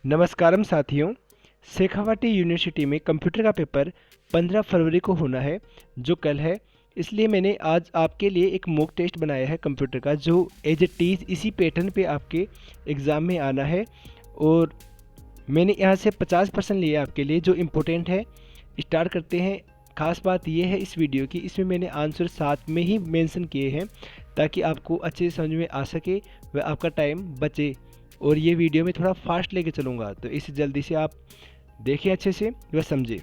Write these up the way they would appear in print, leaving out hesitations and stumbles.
नमस्कारम साथियों। शेखावाटी यूनिवर्सिटी में कंप्यूटर का पेपर 15 फरवरी को होना है, जो कल है। इसलिए मैंने आज आपके लिए एक मॉक टेस्ट बनाया है कंप्यूटर का, जो एज ए टीज इसी पैटर्न पे आपके एग्ज़ाम में आना है। और मैंने यहाँ से 50% लिया आपके लिए, जो इम्पोर्टेंट है। स्टार्ट करते हैं। खास बात यह है इस वीडियो की, इसमें मैंने आंसर साथ में ही मेंशन किए हैं ताकि आपको अच्छे से समझ में आ सके व आपका टाइम बचे। और ये वीडियो में थोड़ा फास्ट लेके चलूँगा, तो इसे जल्दी से आप देखें अच्छे से व समझें।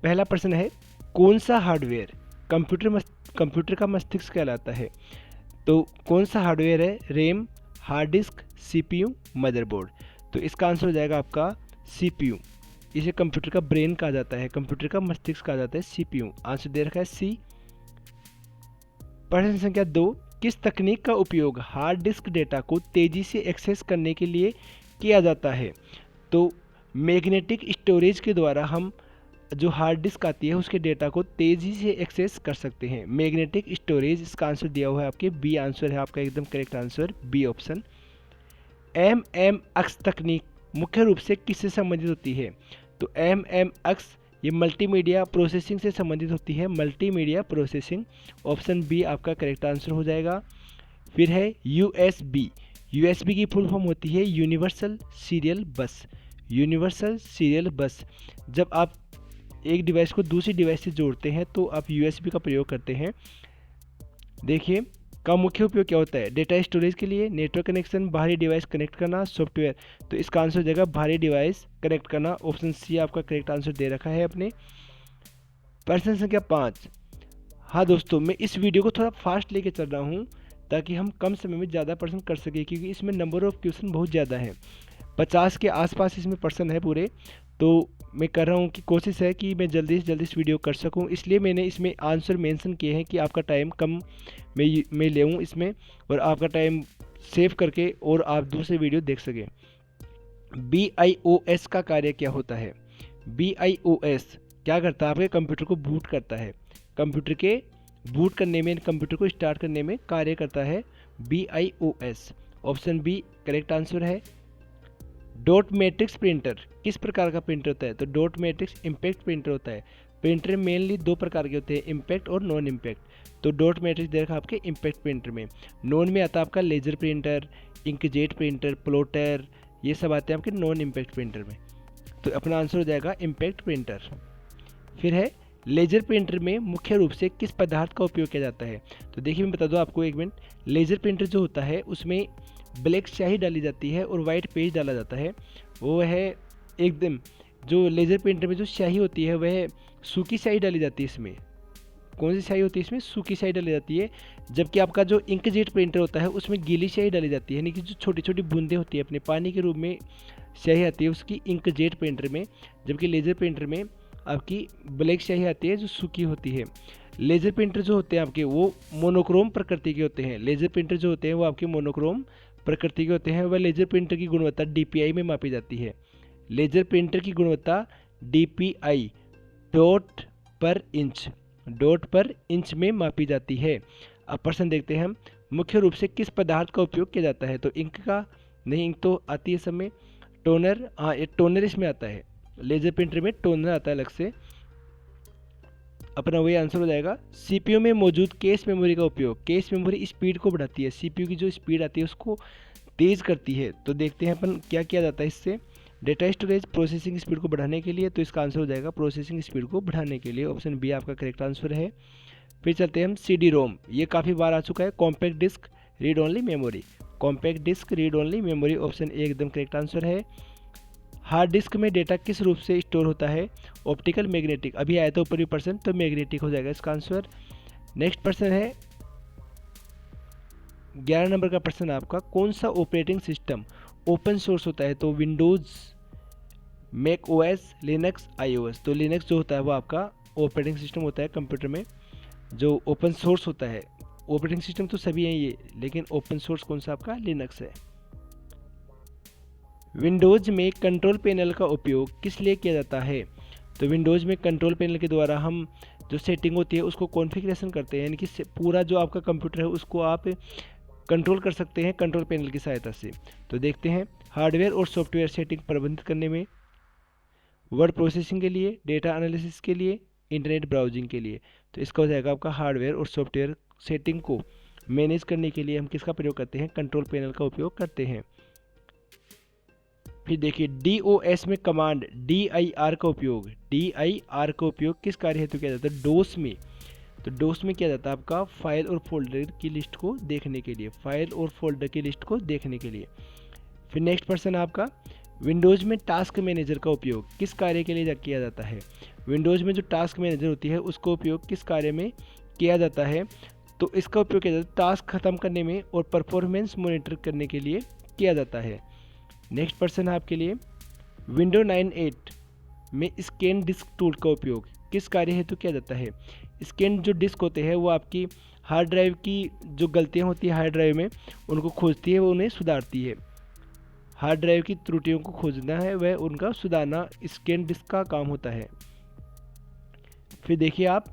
पहला प्रश्न है, कौन सा हार्डवेयर कंप्यूटर का मस्तिष्क कहलाता है? तो कौन सा हार्डवेयर है? RAM, hard disk, CPU, motherboard. तो इसका आंसर हो जाएगा आपका सीपीयू। इसे कंप्यूटर का ब्रेन कहा जाता है, कंप्यूटर का मस्तिष्क कहा जाता है सीपीयू। आंसर दे रखा है सी। प्रश्न संख्या 2, किस तकनीक का उपयोग हार्ड डिस्क डेटा को तेज़ी से एक्सेस करने के लिए किया जाता है? तो मैग्नेटिक स्टोरेज के द्वारा हम जो हार्ड डिस्क आती है उसके डेटा को तेज़ी से एक्सेस कर सकते हैं। मैग्नेटिक स्टोरेज, इसका आंसर दिया हुआ है आपके बी आंसर है आपका, एकदम correct answer B option. MMX तकनीक मुख्य रूप से किससे संबंधित होती है? तो MMX ये मल्टीमीडिया प्रोसेसिंग से संबंधित होती है, मल्टीमीडिया प्रोसेसिंग। ऑप्शन बी आपका करेक्ट आंसर हो जाएगा। फिर है USB की फुल फॉर्म होती है यूनिवर्सल सीरियल बस। यूनिवर्सल सीरियल बस, जब आप एक डिवाइस को दूसरी डिवाइस से जोड़ते हैं तो आप USB का प्रयोग करते हैं। देखिए, का मुख्य उपयोग क्या होता है? डेटा स्टोरेज के लिए, नेटवर्क कनेक्शन, बाहरी डिवाइस कनेक्ट करना, सॉफ्टवेयर। तो इसका आंसर हो जाएगा बाहरी डिवाइस कनेक्ट करना। ऑप्शन सी आपका करेक्ट आंसर दे रखा है अपने। प्रश्न संख्या 5। हाँ दोस्तों, मैं इस वीडियो को थोड़ा फास्ट लेके चल रहा हूँ ताकि हम कम समय में ज़्यादा प्रश्न कर सकें, क्योंकि इसमें नंबर ऑफ क्वेश्चन बहुत ज़्यादा है। 50 के आसपास इसमें प्रश्न है पूरे। तो मैं कर रहा हूँ कि कोशिश है कि मैं जल्दी से जल्दी इस वीडियो कर सकूँ, इसलिए मैंने इसमें आंसर मेंशन किए हैं कि आपका टाइम कम मैं लेऊँ इसमें, और आपका टाइम सेव करके और आप दूसरे वीडियो देख सकें। BIOS का कार्य क्या होता है? BIOS क्या करता है? आपके कंप्यूटर को बूट करता है। कंप्यूटर के बूट करने में, कंप्यूटर को स्टार्ट करने में कार्य करता है BIOS। Option B correct answer है। डॉट मैट्रिक्स प्रिंटर किस प्रकार का प्रिंटर होता है? तो डॉट मैट्रिक्स इम्पैक्ट प्रिंटर होता है। प्रिंटर मेनली दो प्रकार के होते हैं, इम्पैक्ट और नॉन इम्पैक्ट। तो डॉट मैट्रिक्स देखा आपके इम्पैक्ट प्रिंटर में। नॉन में आता है आपका laser printer, inkjet printer, plotter, ये सब आते हैं आपके नॉन इम्पैक्ट प्रिंटर में। तो अपना आंसर हो जाएगा इम्पैक्ट प्रिंटर। फिर है, लेजर प्रिंटर में मुख्य रूप से किस पदार्थ का उपयोग किया जाता है? तो देखिए, मैं बता दूं आपको एक मिनट। लेजर प्रिंटर जो होता है उसमें ब्लैक स्याही डाली जाती है और वाइट पेज डाला जाता है। वो है एकदम, जो लेजर प्रिंटर में जो स्याही होती है वह सूखी स्याही डाली जाती है। इसमें कौन सी स्याही होती है? इसमें सूखी स्याही डाली जाती है। जबकि आपका जो इंकजेट प्रिंटर होता है उसमें गीली स्याही डाली जाती है, यानी कि जो छोटी छोटी बूंदें होती है अपने पानी के रूप में स्याही आती है उसकी इंकजेट प्रिंटर में। जबकि लेजर प्रिंटर में आपकी ब्लैक स्याही आती है जो सूखी होती है। लेजर प्रिंटर जो होते हैं आपके वो मोनोक्रोम प्रकृति के होते हैं। लेजर प्रिंटर जो होते हैं वो आपके मोनोक्रोम प्रकृति के होते हैं। वह लेजर प्रिंटर की गुणवत्ता DPI में मापी जाती है। लेजर प्रिंटर की गुणवत्ता DPI डॉट पर इंच में मापी जाती है। अब प्रश्न देखते हैं हम, मुख्य रूप से किस पदार्थ का उपयोग किया जाता है? तो इंक का नहीं, इंक तो आती है सब में। टोनर, हाँ ये टोनर इसमें आता है। लेजर प्रिंटर में टोनर आता है अलग से। अपना वही आंसर हो जाएगा। CPU में मौजूद कैश मेमोरी का उपयोग, कैश मेमोरी स्पीड को बढ़ाती है, CPU की जो स्पीड आती है उसको तेज़ करती है। तो देखते हैं अपन क्या किया जाता है इससे। डेटा स्टोरेज प्रोसेसिंग स्पीड को बढ़ाने के लिए, तो इसका आंसर हो जाएगा प्रोसेसिंग स्पीड को बढ़ाने के लिए। ऑप्शन बी आपका करेक्ट आंसर है। फिर चलते हैं हम CD-ROM, ये काफ़ी बार आ चुका है। Compact disc read only memory, compact disc read only memory. Option A एकदम करेक्ट आंसर है। हार्ड डिस्क में डेटा किस रूप से स्टोर होता है? Optical, magnetic. अभी आया था ऊपर भी प्रश्न, तो मैग्नेटिक हो जाएगा इसका आंसर। नेक्स्ट प्रश्न है 11 नंबर का प्रश्न आपका, कौन सा ऑपरेटिंग सिस्टम ओपन सोर्स होता है? तो Windows, Mac OS, Linux, iOS। तो लिनक्स जो होता है वो आपका ऑपरेटिंग सिस्टम होता है कंप्यूटर में, जो ओपन सोर्स होता है। ऑपरेटिंग सिस्टम तो सभी हैं ये, लेकिन ओपन सोर्स कौन सा आपका? लिनक्स है। विंडोज़ में कंट्रोल पैनल का उपयोग किस लिए किया जाता है? तो विंडोज़ में कंट्रोल पैनल के द्वारा हम जो सेटिंग होती है उसको कॉन्फ़िगरेशन करते हैं, यानी कि पूरा जो आपका कंप्यूटर है उसको आप कंट्रोल कर सकते हैं कंट्रोल पैनल की सहायता से। तो देखते हैं हार्डवेयर और सॉफ्टवेयर सेटिंग प्रबंधित करने में, वर्ड प्रोसेसिंग के लिए, डेटा एनालिसिस के लिए, इंटरनेट ब्राउजिंग के लिए। तो इसका हो जाएगा आपका हार्डवेयर और सॉफ्टवेयर सेटिंग को मैनेज करने के लिए हम किसका प्रयोग करते हैं, कंट्रोल पैनल का उपयोग करते हैं। फिर देखिए DOS में कमांड DIR का उपयोग, DIR का उपयोग किस कार्य हेतु किया जाता है, डोस में। तो डोस में किया जाता है आपका फाइल और फोल्डर की लिस्ट को देखने के लिए, फाइल और फोल्डर की लिस्ट को देखने के लिए। फिर नेक्स्ट पर्सन आपका विंडोज़ में टास्क मैनेजर का उपयोग किस कार्य के लिए किया जाता है। विंडोज़ में जो टास्क मैनेजर होती है उसका उपयोग किस कार्य में किया जाता है, तो इसका उपयोग किया जाता है टास्क खत्म करने में और परफॉर्मेंस मॉनिटर करने के लिए किया जाता है। नेक्स्ट पर्सन है आपके लिए विंडो 9.8 में स्कैन डिस्क टूल का उपयोग किस कार्य हेतु किया जाता है। स्कैन जो डिस्क होते हैं वो आपकी हार्ड ड्राइव की जो गलतियां होती है हार्ड ड्राइव में उनको खोजती है, वो उन्हें सुधारती है। हार्ड ड्राइव की त्रुटियों को खोजना है वह उनका सुधारना स्कैन डिस्क का काम होता है। फिर देखिए आप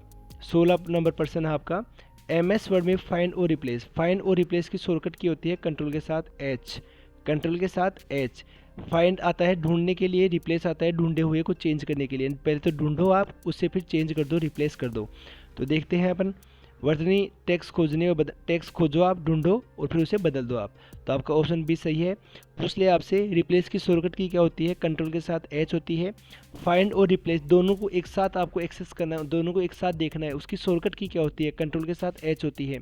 16 नंबर पर्सन है आपका MS वर्ड में फाइंड और रिप्लेस। फाइंड और रिप्लेस की शॉर्टकट की होती है कंट्रोल के साथ H, कंट्रोल के साथ H। फाइंड आता है ढूंढने के लिए, रिप्लेस आता है ढूंढे हुए को चेंज करने के लिए। पहले तो ढूंढो आप, उससे फिर चेंज कर दो, रिप्लेस कर दो। तो देखते हैं अपन वर्तनी टेक्स्ट खोजने और टेक्स्ट खोजो आप, ढूंढो और फिर उसे बदल दो आप। तो आपका ऑप्शन बी सही है। पूछ लिया आपसे रिप्लेस की शॉर्टकट की क्या होती है, कंट्रोल के साथ H होती है। फाइंड और रिप्लेस दोनों को एक साथ आपको एक्सेस करना है, दोनों को एक साथ देखना है, उसकी शॉर्टकट की क्या होती है, कंट्रोल के साथ H होती है।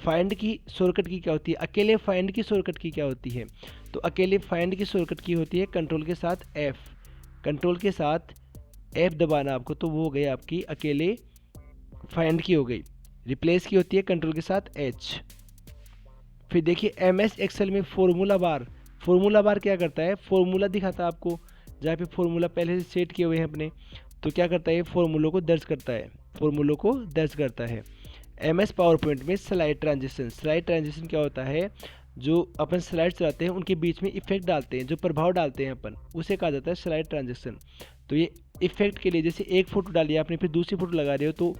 फाइंड की शॉर्टकट की क्या होती है, अकेले फाइंड की शॉर्टकट की क्या होती है, तो अकेले फाइंड की शॉर्टकट की होती है कंट्रोल के साथ F। कंट्रोल के साथ F दबाना आपको, तो वो हो गई आपकी अकेले फाइंड की हो गई। रिप्लेस की होती है कंट्रोल के साथ H। फिर देखिए MS एक्सेल में फॉर्मूला बार, फॉर्मूला बार क्या करता है, फॉर्मूला दिखाता है आपको, जहाँ पे फॉर्मूला पहले से सेट किए हुए हैं अपने, तो क्या करता है ये फॉर्मूलों को दर्ज करता है, फॉर्मूलों को दर्ज करता है। MS पावर पॉइंट में स्लाइड ट्रांजिशन, स्लाइड ट्रांजिशन क्या होता है, जो अपन स्लाइड चलाते हैं उनके बीच में इफेक्ट डालते हैं, जो प्रभाव डालते हैं अपन, उसे कहा जाता है स्लाइड ट्रांजिशन। तो ये इफेक्ट के लिए जैसे एक फोटो डाली आपने फिर दूसरी फोटो लगा रहे हो, तो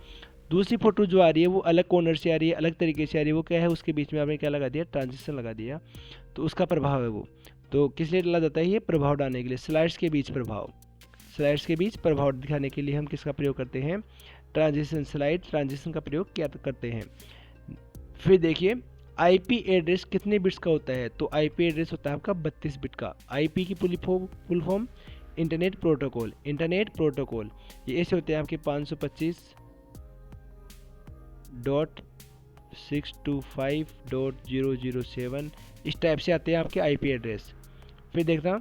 दूसरी फोटो जो आ रही है वो अलग कॉर्नर से आ रही है, अलग तरीके से आ रही है, वो क्या है उसके बीच में आपने क्या लगा दिया, ट्रांजिशन लगा दिया, तो उसका प्रभाव है वो। तो किस लिए डाला जाता है ये, प्रभाव डालने के लिए, स्लाइड्स के बीच प्रभाव, स्लाइड्स के बीच प्रभाव दिखाने के लिए हम किसका प्रयोग करते हैं, ट्रांजिशन, स्लाइड ट्रांजिशन का प्रयोग क्या करते हैं। फिर देखिए IP एड्रेस कितने बिट्स का होता है, तो IP एड्रेस होता है आपका 32 बिट का। IP की full form internet protocol, internet protocol ये ऐसे होते हैं आपके 525.625.007 इस टाइप से आते हैं आपके IP एड्रेस। फिर देखना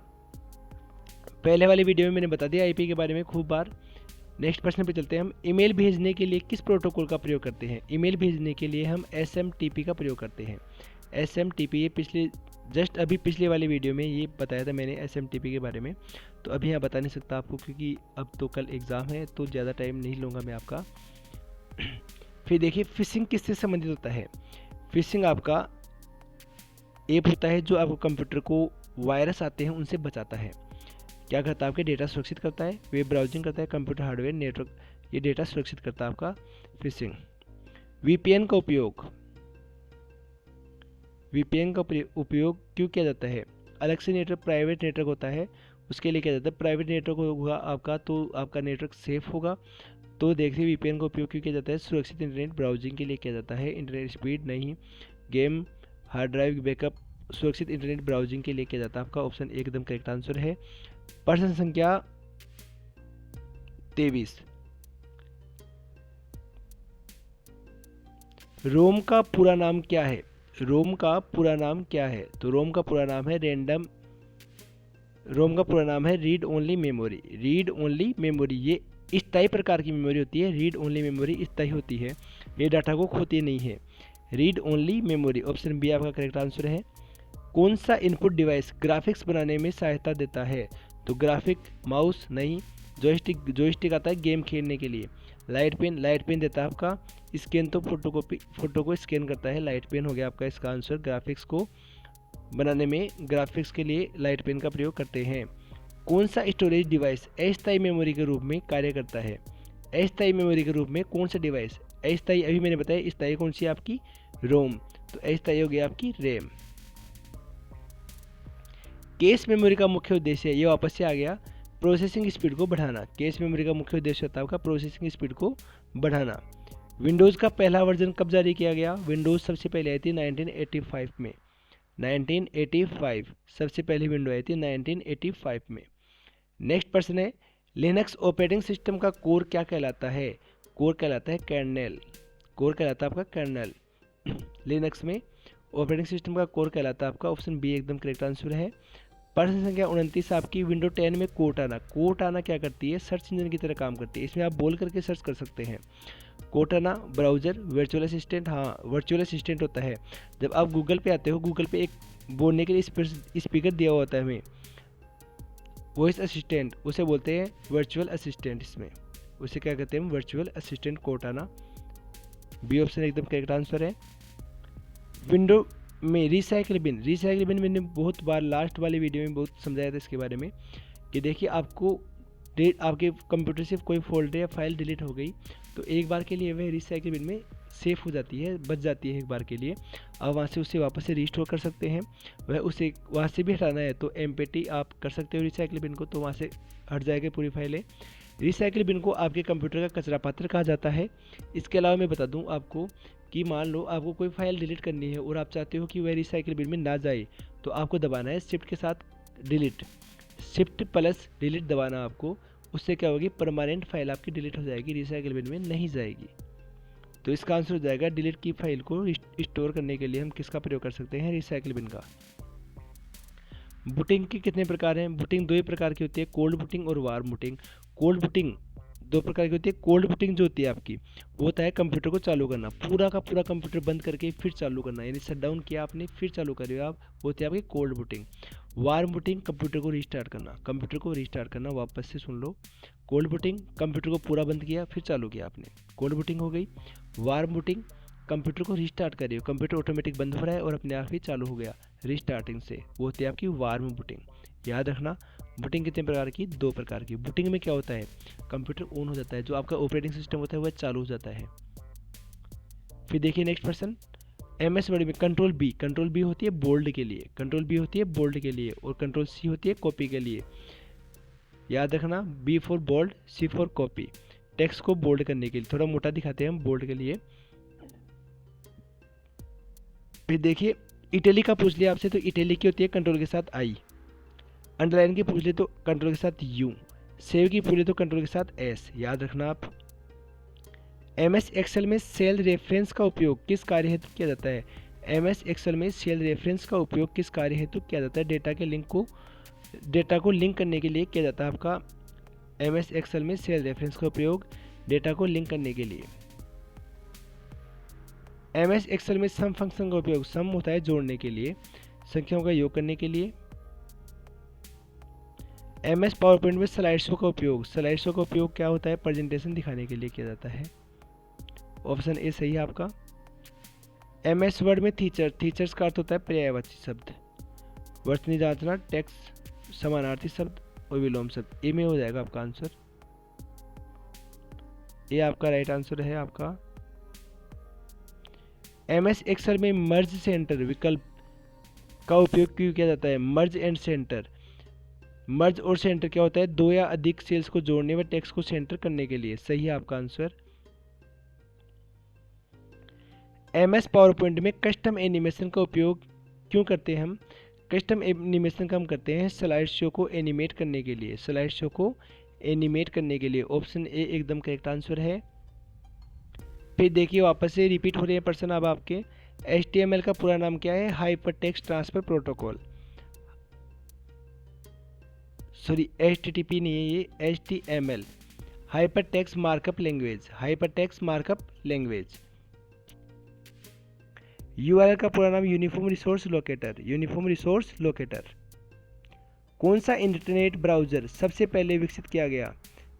पहले वाली वीडियो में मैंने बता दिया IP के बारे में खूब बार। नेक्स्ट प्रश्न पे चलते हैं हम, ईमेल भेजने के लिए किस प्रोटोकॉल का प्रयोग करते हैं। ईमेल भेजने के लिए हम SMTP का प्रयोग करते हैं। SMTP ये पिछले जस्ट अभी पिछले वाली वीडियो में ये बताया था मैंने SMTP के बारे में, तो अभी यहाँ बता नहीं सकता आपको क्योंकि अब तो कल एग्ज़ाम है, तो ज़्यादा टाइम नहीं लूँगा मैं आपका। फिर देखिए फिशिंग किससे संबंधित होता है। फिशिंग आपका ऐप होता है जो आपको कंप्यूटर को वायरस आते हैं उनसे बचाता है। क्या करता है, आपके डेटा सुरक्षित करता है, वेब ब्राउजिंग करता है, कंप्यूटर हार्डवेयर नेटवर्क ये डेटा सुरक्षित करता है आपका फिशिंग। VPN का उपयोग, VPN का उपयोग क्यों किया जाता है, अलग से नेटवर्क प्राइवेट नेटवर्क होता है उसके लिए किया जाता है। प्राइवेट नेटवर्क होगा आपका तो आपका नेटवर्क सेफ होगा, तो देखिए VPN का उपयोग क्यों किया जाता है, सुरक्षित इंटरनेट ब्राउजिंग के लिए किया जाता है, इंटरनेट स्पीड नहीं, गेम, हार्ड ड्राइव बैकअप, सुरक्षित इंटरनेट ब्राउजिंग के लिए किया जाता है। आपका ऑप्शन एकदम करेक्ट आंसर है। प्रश्न संख्या 23, रोम का पूरा नाम क्या है, रोम का पूरा नाम क्या है, तो रोम का पूरा नाम है रोम का पूरा नाम है read only memory, read only memory. ये स्थायी प्रकार की मेमोरी होती है, रीड ओनली मेमोरी स्थायी होती है, ये डाटा को खोती नहीं है, read only memory. Option B आपका करेक्ट आंसर है। कौन सा इनपुट डिवाइस ग्राफिक्स बनाने में सहायता देता है, तो ग्राफिक माउस नहीं, जॉयस्टिक आता है गेम खेलने के लिए, लाइट पेन देता है आपका, स्कैन तो फोटो को स्कैन करता है, लाइट पेन हो गया आपका इसका आंसर। ग्राफिक्स को बनाने में ग्राफिक्स के लिए लाइट पेन का प्रयोग करते हैं। कौन सा स्टोरेज डिवाइस अस्थायी मेमोरी के रूप में कार्य करता है, अस्थायी मेमोरी के रूप में कौन सा डिवाइस, अस्थायी अभी मैंने बताया, स्थायी कौन सी आपकी रोम, तो अस्थायी हो गया आपकी रैम। केस मेमोरी का मुख्य उद्देश्य, ये वापस से आ गया, प्रोसेसिंग स्पीड को बढ़ाना। केस मेमोरी का मुख्य उद्देश्य होता है आपका प्रोसेसिंग स्पीड को बढ़ाना। विंडोज़ का पहला वर्जन कब जारी किया गया? विंडोज़ सबसे पहले आई थी 1985 में। 1985 सबसे पहली विंडो आई थी 1985 में। नेक्स्ट प्रश्न है, लिनक्स ऑपरेटिंग सिस्टम का कोर क्या कहलाता है? कोर कहलाता है कर्नेल। कोर कहलाता है आपका कर्नेल। लिनक्स में ऑपरेटिंग सिस्टम का कोर कहलाता है आपका, ऑप्शन बी एकदम करेक्ट आंसर है। प्रश्न संख्या 29 आपकी, विंडो 10 में कोर्टाना। कोर्टाना क्या करती है? सर्च इंजन की तरह काम करती है। इसमें आप बोल करके सर्च कर सकते हैं। कोर्टाना ब्राउज़र, वर्चुअल असिस्टेंट, हाँ वर्चुअल असिस्टेंट होता है। जब आप गूगल पे आते हो, गूगल पे एक बोलने के लिए स्पीकर दिया हुआ होता है हमें, वॉइस असिस्टेंट, उसे बोलते हैं वर्चुअल असिस्टेंट। इसमें उसे क्या कहते हैं? Virtual assistant Cortana. B option एकदम करेक्ट आंसर है। विंडो में रिसाइकिल बिन, रिसाइकिल बिन मैंने बहुत बार लास्ट वाली वीडियो में बहुत समझाया था इसके बारे में कि देखिए आपको आपके कंप्यूटर से कोई फोल्डर या फाइल डिलीट हो गई तो एक बार के लिए वह रिसाइकिल बिन में सेफ हो जाती है, बच जाती है एक बार के लिए। आप वहाँ से उसे वापस से रिस्टोर कर सकते हैं। वह उसे वहाँ से भी हटाना है तो एम्प्टी आप कर सकते हो रिसाइकिल बिन को, तो वहाँ से हट जाएगी पूरी फाइलें। रिसाइकिल बिन को आपके कंप्यूटर का कचरा पात्र कहा जाता है। इसके अलावा मैं बता दूं आपको कि मान लो आपको कोई फाइल डिलीट करनी है और आप चाहते हो कि वह रिसाइकिल बिन में ना जाए, तो आपको दबाना है शिफ्ट के साथ डिलीट, शिफ्ट प्लस डिलीट दबाना आपको। उससे क्या होगी? परमानेंट फाइल आपकी डिलीट हो जाएगी, रिसाइकिल बिन में नहीं जाएगी। तो इसका आंसर हो जाएगा डिलीट की फाइल को स्टोर करने के लिए हम किसका प्रयोग कर सकते हैं? रिसाइकिल बिन का। बूटिंग के कितने प्रकार हैं? बूटिंग दो ही प्रकार की होती है, कोल्ड बूटिंग और वार्म बूटिंग। कोल्ड बूटिंग दो प्रकार की होती है। कोल्ड बूटिंग जो होती है आपकी, वो होता है कंप्यूटर को चालू करना, पूरा का पूरा कंप्यूटर बंद करके फिर चालू करना, यानी शट डाउन किया आपने फिर चालू करिए आप, वो होती है आपकी cold booting. Warm booting computer को रीस्टार्ट करना, कंप्यूटर को रीस्टार्ट करना, वापस से सुन लो। कोल्ड बूटिंग कंप्यूटर को पूरा बंद किया फिर चालू किया आपने, कोल्ड बूटिंग हो गई। वार्म बूटिंग कंप्यूटर को रीस्टार्ट करिए, कंप्यूटर ऑटोमेटिक बंद हो रहा है और अपने आप ही चालू हो गया रीस्टार्टिंग से, वो होती है आपकी वार्म बूटिंग। याद रखना बूटिंग कितने प्रकार की? दो प्रकार की। बूटिंग में क्या होता है? कंप्यूटर ऑन हो जाता है, जो आपका ऑपरेटिंग सिस्टम होता है वह चालू हो जाता है। फिर देखिए नेक्स्ट पर्सन, एमएस वर्ड में कंट्रोल बी, कंट्रोल बी होती है बोल्ड के लिए, कंट्रोल बी होती है बोल्ड के लिए, और कंट्रोल सी होती है कॉपी के लिए। याद रखना, B for bold, C for copy. Text को बोल्ड करने के लिए, थोड़ा मोटा दिखाते हैं हम बोल्ड के लिए। फिर देखिए इटली का पूछ लिया आपसे, तो इटली की होती है कंट्रोल के साथ आई। अंडरलाइन की पूछ ले तो कंट्रोल के साथ यू। सेव की पूछ ले तो कंट्रोल के साथ एस। याद रखना आप। एमएस एक्सेल में सेल रेफरेंस का उपयोग किस कार्य हेतु किया जाता है? एमएस एक्सेल में सेल रेफरेंस का उपयोग किस कार्य हेतु किया जाता है? डेटा को लिंक करने के लिए किया जाता है आपका। एमएस एक्सेल में सेल रेफरेंस का उपयोग डेटा को लिंक करने के लिए। एमएस एक्सेल में सम फंक्शन का उपयोग, सम होता है जोड़ने के लिए, संख्याओं का योग करने के लिए। एमएस पावर पॉइंट में स्लाइड शो का उपयोग, स्लाइड शो का उपयोग क्या होता है? प्रेजेंटेशन दिखाने के लिए किया जाता है। ऑप्शन ए सही है आपका। एमएस वर्ड में फीचर, फीचर्स का अर्थ होता है पर्यायवाची शब्द, वर्तनी जांचना, टेक्स्ट, समानार्थी शब्द और विलोम शब्द। ए में हो जाएगा आपका आंसर, ये आपका राइट आंसर है आपका। एमएस एक्सेल में मर्ज सेंटर विकल्प का उपयोग क्यों किया जाता है? मर्ज एंड सेंटर, मर्ज और सेंटर क्या होता है? दो या अधिक सेल्स को जोड़ने व टेक्स्ट को सेंटर करने के लिए। सही है आपका आंसर। एमएस पावर पॉइंट में कस्टम एनिमेशन का उपयोग क्यों करते हैं हम? कस्टम एनिमेशन का हम करते हैं स्लाइड शो को एनिमेट करने के लिए, स्लाइड शो को एनिमेट करने के लिए। ऑप्शन ए एकदम करेक्ट आंसर है। फिर देखिए वापस से रिपीट हो रहे हैं प्रश्न अब आपके। HTML का पूरा नाम क्या है? Hypertext transfer protocol. Sorry HTTP नहीं है ये, HTML, hypertext markup language, hypertext markup language. URL का पूरा नाम uniform resource locator, uniform resource locator. कौन सा इंटरनेट ब्राउज़र सबसे पहले विकसित किया गया?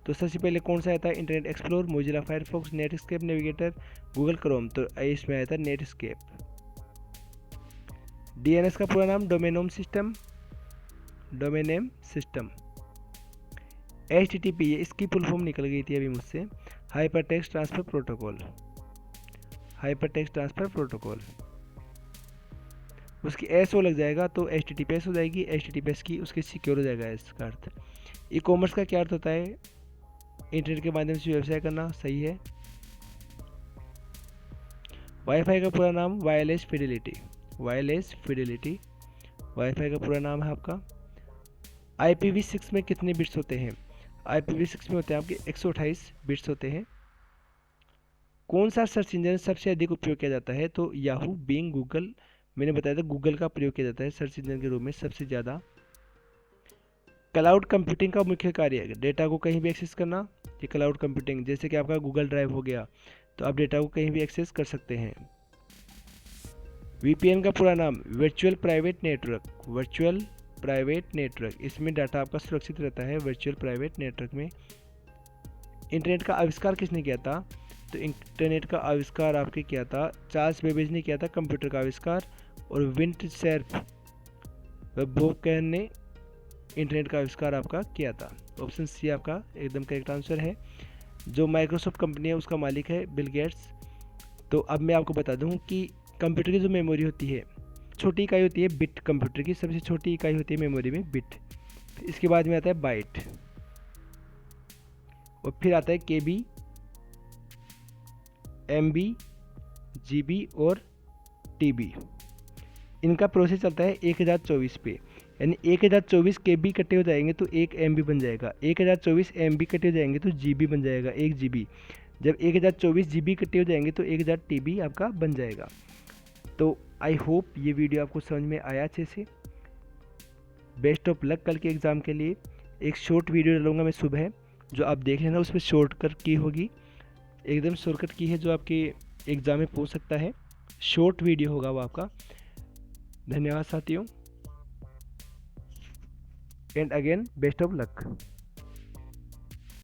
तो सबसे पहले कौन सा आया था? Internet explore, Mozilla Firefox, Netscape navigator, Google Chrome. तो इसमें आया था नेटस्केप। DNS का पूरा नाम domain name system, domain name system. HTTP इसकी फुल फॉर्म निकल गई थी अभी मुझसे, hypertext transfer protocol, hypertext transfer protocol. उसकी एस ओ लग जाएगा तो HTTPS हो जाएगी, HTTPS की उसकी सिक्योर हो जाएगा इसका अर्थ। ई कॉमर्स का क्या अर्थ होता है? इंटरनेट के माध्यम से व्यवसाय करना, सही है। वाईफाई का पूरा नाम wireless Fidelity, wireless Fidelity wifi का पूरा नाम है आपका। IPv6 में कितने बिट्स होते हैं? IPv6 में होते हैं आपके 128 बिट्स होते हैं। कौन सा सर्च इंजन सबसे अधिक उपयोग किया जाता है? तो याहू, बिंग, गूगल। मैंने बताया था गूगल का प्रयोग किया जाता है सर्च इंजन के रूप में सबसे ज़्यादा। क्लाउड कंप्यूटिंग का मुख्य कार्य है डेटा को कहीं भी एक्सेस करना। ये क्लाउड कंप्यूटिंग, जैसे कि आपका गूगल ड्राइव हो गया, तो आप डेटा को कहीं भी एक्सेस कर सकते हैं। VPN का पूरा नाम virtual private network, virtual private network. इसमें डाटा आपका सुरक्षित रहता है वर्चुअल प्राइवेट नेटवर्क में। इंटरनेट का आविष्कार किसने किया था? तो इंटरनेट का आविष्कार आपके किया था चार्ल्स बेबेज ने किया था कंप्यूटर का आविष्कार, और विंटरसेल्फ बोकैन ने इंटरनेट का आविष्कार आपका किया था। ऑप्शन सी आपका एकदम करेक्ट आंसर है। जो माइक्रोसॉफ्ट कंपनी है उसका मालिक है बिल गेट्स। तो अब मैं आपको बता दूं कि कंप्यूटर की जो मेमोरी होती है, छोटी इकाई होती है बिट, कंप्यूटर की सबसे छोटी इकाई होती है मेमोरी में बिट। इसके बाद में आता है बाइट, और फिर आता है KB, MB, GB और TB। इनका प्रोसेस चलता है 1024 पे, यानी 1024 KB इकट्ठे हो जाएंगे तो 1 MB बन जाएगा, 1024 MB इकट्ठे हो जाएंगे तो GB बन जाएगा, 1 GB। जब 1024 GB इकट्ठे हो जाएंगे तो 1000 TB आपका बन जाएगा। तो आई होप ये वीडियो आपको समझ में आया अच्छे से। बेस्ट ऑफ लक कल के एग्ज़ाम के लिए। एक शॉर्ट वीडियो डालूंगा मैं सुबह, जो आप देख लेना, उसमें शॉर्टकट की होगी, एकदम शॉर्टकट की है जो आपके एग्ज़ाम में पूछ सकता है। शॉर्ट वीडियो होगा वो आपका। धन्यवाद साथियों, and again best of luck.